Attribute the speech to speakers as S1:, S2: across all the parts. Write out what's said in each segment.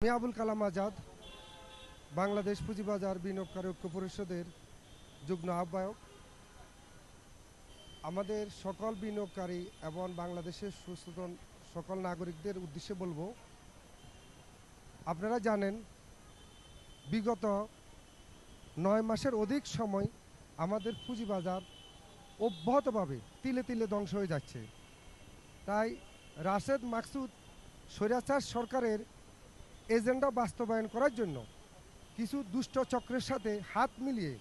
S1: আমি আবুল কালাম আজাদ বাংলাদেশ পুঁজিবাজার বিনিয়োগকারী ঐক্য পরিষদের যুগ্ম আহ্বায়ক। আমাদের সকল বিনিয়োগকারী এবং বাংলাদেশের সচেতন সকল নাগরিকদের উদ্দেশ্যে বলবো, আপনারা জানেন বিগত 9 মাসের অধিক সময় আমাদের পুঁজিবাজার অব্যাহতভাবে তিলে তিলে ধ্বংস হয়ে যাচ্ছে। তাই রাশেদ মাকসুদ স্বৈরাচার সরকারের এজেন্ডা বাস্তবায়ন করার জন্য কিছু দুষ্ট চক্রের সাথে হাত মিলিয়ে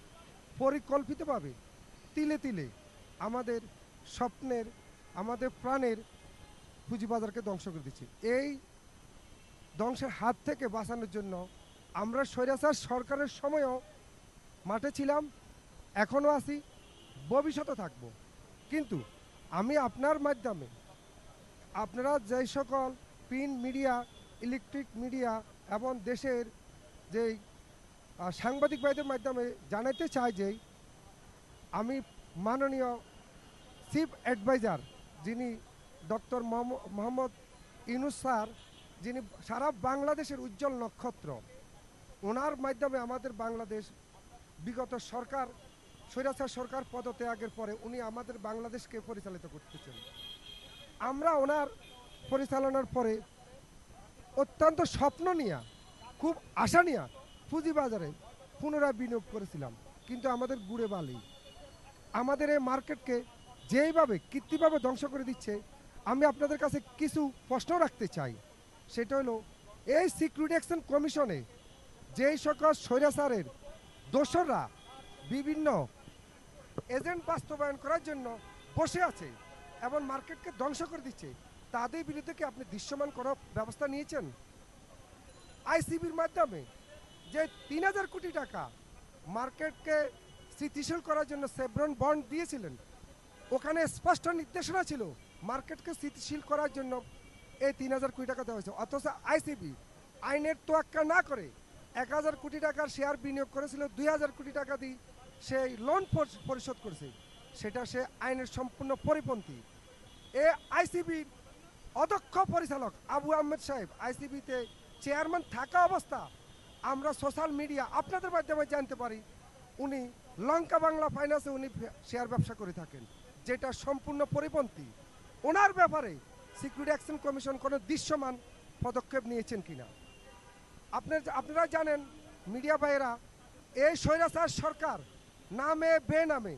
S1: পরিকল্পিতভাবে তিলে তিলে আমাদের স্বপ্নের, আমাদের প্রাণের পুঁজিবাজারকে ধ্বংস করে দিচ্ছে। এই ধ্বংসের হাত থেকে বাঁচানোর জন্য আমরা স্বৈরাচার সরকারের সময়ও মাঠে ছিলাম, এখনও আছি, ভবিষ্যতে থাকব। কিন্তু আমি আপনার মাধ্যমে আপনারা যে সকল প্রিন্ট মিডিয়া, ইলেকট্রিক মিডিয়া এবং দেশের যেই সাংবাদিক ভাইদের মাধ্যমে জানাতে চাই যে আমি মাননীয় চিফ অ্যাডভাইজার যিনি ডক্টর মোহাম্মদ ইউনূস স্যার, যিনি সারা বাংলাদেশের উজ্জ্বল নক্ষত্র, ওনার মাধ্যমে আমাদের বাংলাদেশ বিগত সরকার স্বৈরাচার সরকার পদত্যাগের পরে উনি আমাদের বাংলাদেশকে পরিচালিত করতেছেন। আমরা ওনার পরিচালনার পরে অত্যন্ত স্বপ্ন নিয়ে, খুব আশা নিয়ে পুঁজিবাজারে পুনরায় বিনিয়োগ করেছিলাম, কিন্তু আমাদের গুড়ে বালি আমাদের এই মার্কেটকে যেইভাবে কৃত্রিমভাবে ধ্বংস করে দিচ্ছে। আমি আপনাদের কাছে কিছু প্রশ্ন রাখতে চাই, সেটা হলো এই সিকিউরিটি অ্যাকশন কমিশনে যেই সকল স্বৈরাচারের দোসররা বিভিন্ন এজেন্ট বাস্তবায়ন করার জন্য বসে আছে এবং মার্কেটকে ধ্বংস করে দিচ্ছে, তাদের বিরুদ্ধে কি আপনি দৃশ্যমান কোনো ব্যবস্থা নিয়েছেন? আইসিবির মাধ্যমে যে 3000 কোটি টাকা মার্কেটকে স্থিতিশীল করার জন্য সেভরন বন্ড দিয়েছিলেন, ওখানে স্পষ্ট নির্দেশনা ছিল মার্কেটকে স্থিতিশীল করার জন্য এই 3000 কোটি টাকা দেওয়া হয়েছে। অথচ আইসিবি আইনের তোয়াক্কা না করে 1000 কোটি টাকার শেয়ার বিনিয়োগ করেছিল, 2000 কোটি টাকা দিয়ে সেই লোন পরিশোধ করেছে, সেটা সে আইনের সম্পূর্ণ পরিপন্থী। এ আইসিবির অদক্ষ পরিচালক আবু আহমেদ সাহেব আইসিবিতে চেয়ারম্যান থাকা অবস্থা আমরা সোশ্যাল মিডিয়া আপনাদের মাধ্যমে জানতে পারি উনি লঙ্কা বাংলা ফাইন্যান্সে উনি শেয়ার ব্যবসা করে থাকেন, যেটা সম্পূর্ণ পরিপন্থী। ওনার ব্যাপারে সিকিউরিটি অ্যাকশন কমিশন কোনো দৃশ্যমান পদক্ষেপ নিয়েছেন কিনা আপনারা জানেন মিডিয়া ভাইয়েরা, এই স্বৈরাচার সরকার নামে বেনামে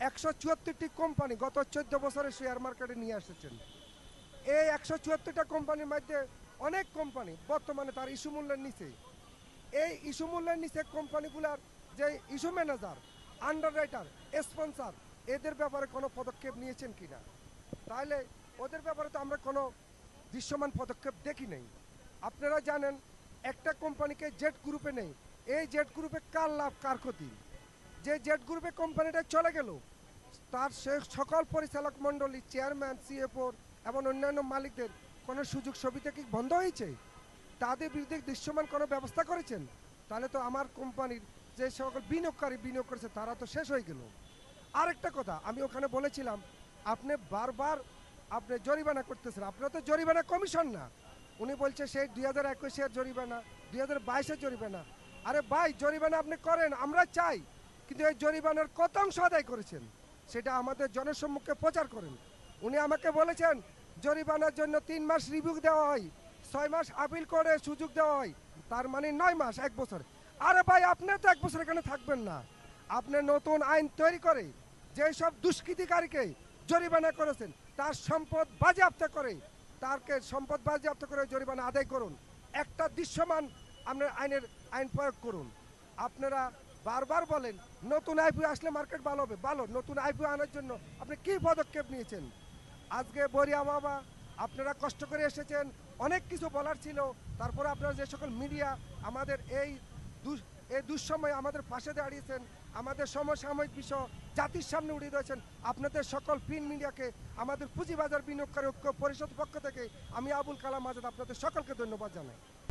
S1: 174টি কোম্পানি গত 14 বছরে শেয়ার মার্কেটে নিয়ে এসেছেন। এই 174টা কোম্পানির মধ্যে অনেক কোম্পানি বর্তমানে তার ইস্যু মূল্যের নিচে। এই ইস্যু মূল্যের নিচে কোম্পানিগুলোর যে issue manager, under writer, sponsor, এদের ব্যাপারে কোনো পদক্ষেপ নিয়েছেন কিনা? তাহলে ওদের ব্যাপারে তো আমরা কোনো দৃশ্যমান পদক্ষেপ দেখি নেই। আপনারা জানেন একটা কোম্পানিকে জেড গ্রুপে নেই, এই জেড গ্রুপে কার লাভ কার ক্ষতি? যে জেড গ্রুপে কোম্পানিটা চলে গেল, তার সে সকল পরিচালক মণ্ডলী, চেয়ারম্যান, সিএফও এবং অন্যান্য মালিকদের কোনো সুযোগ সুবিধা কি বন্ধ হয়েছে? তাদের বিরুদ্ধে দৃশ্যমান কোনো ব্যবস্থা করেছেন? তাহলে তো আমার কোম্পানির যে সকল বিনিয়োগকারী বিনিয়োগ করেছে তারা তো শেষ হয়ে গেল। আরেকটা কথা আমি ওখানে বলেছিলাম, আপনি বারবার আপনি জরিমানা করতেছেন, আপনারা তো জরিমানা কমিশন না। উনি বলছে সেই 2021-এর জরিমানা, 2022-এর জরিমানা। আরে ভাই, জরিমানা আপনি করেন, আমরা চাই, কিন্তু এই জরিমানার কত অংশ আদায় করেছেন সেটা আমাদের জনসম্মুখে প্রচার করেন। উনি আমাকে বলেছেন জরিমানার জন্য 3 মাস রিভিউ দেওয়া হয়, 6 মাস আপিল করে সুযোগ দেওয়া হয়, তার মানে 9 মাস, 1 বছর। আরে ভাই, আপনি তো 1 বছর এখানে থাকবেন না। আপনি নতুন আইন তৈরি করে যেসব দুষ্কৃতিকারীকে জরিমানা করেছেন তার সম্পদ বাজেয়াপ্ত করে, তারকে সম্পদ বাজেয়াপ্ত করে জরিমানা আদায় করুন। একটা দৃশ্যমান আপনার আইন প্রয়োগ করুন। আপনারা বারবার বলেন নতুন আইপিও আসলে মার্কেট ভালো হবে, ভালো, নতুন আইপিও আনার জন্য আপনি কি পদক্ষেপ নিয়েছেন? আজকে বরিয়া বাবা আপনারা কষ্ট করে এসেছেন, অনেক কিছু বলার ছিল, তারপরে আপনারা যে সকল মিডিয়া আমাদের এই দুঃসময়ে আমাদের পাশে দাঁড়িয়েছেন, আমাদের সমসাময়িক বিষয় জাতির সামনে উঠিয়ে দিয়েছেন, আপনাদের সকল প্রিন্ট মিডিয়াকে আমাদের পুঁজিবাজার বিনিয়োগকারী ঐক্য পরিষদ পক্ষ থেকে আমি আবুল কালাম আজাদ আপনাদের সকলকে ধন্যবাদ জানাই।